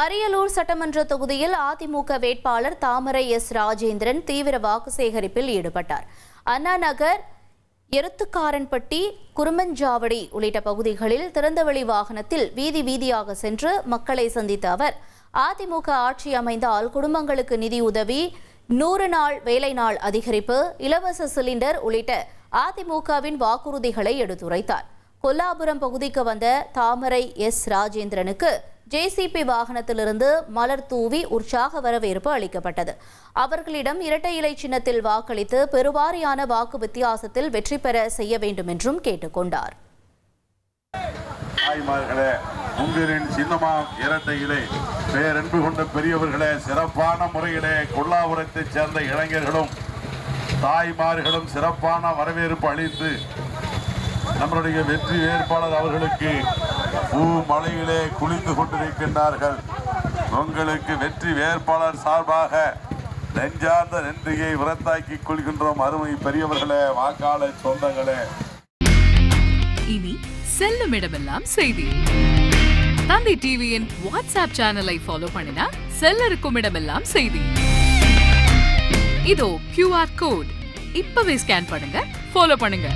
அரியலூர் சட்டமன்ற தொகுதியில் அதிமுக வேட்பாளர் தாமரை எஸ் ராஜேந்திரன் தீவிர வாக்கு சேகரிப்பில் ஈடுபட்டார். அண்ணா நகர், எருத்துக்காரன்பட்டி, குருமஞ்சாவடி உள்ளிட்ட பகுதிகளில் திறந்தவெளி வாகனத்தில் வீதி வீதியாக சென்று மக்களை சந்தித்த அவர், அதிமுக ஆட்சி அமைந்தால் குடும்பங்களுக்கு நிதியுதவி, 100 நாள் வேலை நாள் அதிகரிப்பு, இலவச சிலிண்டர் உள்ளிட்ட அதிமுகவின் வாக்குறுதிகளை எடுத்துரைத்தார். கொல்லாபுரம் பகுதிக்கு வந்த தாமரை எஸ் ராஜேந்திரனுக்கு ஜேசிபி வாகனத்திலிருந்து மலர் தூவி உற்சாக வரவேற்பு அளிக்கப்பட்டது. அவர்களிடம் இரட்டை இலை சின்னத்தில் வாக்களித்து பெருவாரியான வாக்கு வித்தியாசத்தில் வெற்றி பெற செய்ய வேண்டும் என்றும் கேட்டுக்கொண்டார். உங்களின் சின்னமாம் இரட்டை இலை, பேரன்பு கொண்ட பெரியவர்களே, சிறப்பான முறையிலே கொல்லாபுரத்தைச் சேர்ந்த இளைஞர்களும் தாய்மார்களும் சிறப்பான வரவேற்பு அளித்து நம்முடைய வெற்றி வேட்பாளர் அவர்களுக்கு பூ மலையிலே குளிந்து கொண்டிருக்கின்றார்கள். உங்களுக்கு வெற்றி வேட்பாளர் சார்பாக நெஞ்சார்ந்த நன்றியை உரத்தாக்கிக் கொள்கின்றோம். அருமை பெரியவர்களே, வாக்காளர் சொந்தங்களே. இனி செல்லும் இடமெல்லாம் செய்தி. தந்தை டிவியின் வாட்ஸ்அப் சேனலை ஃபாலோ பண்ணினா செல்ல இருக்கும் இடமெல்லாம் செய்தி. இதோ QR கோட், இப்பவே ஸ்கேன் பண்ணுங்க, ஃபாலோ பண்ணுங்க.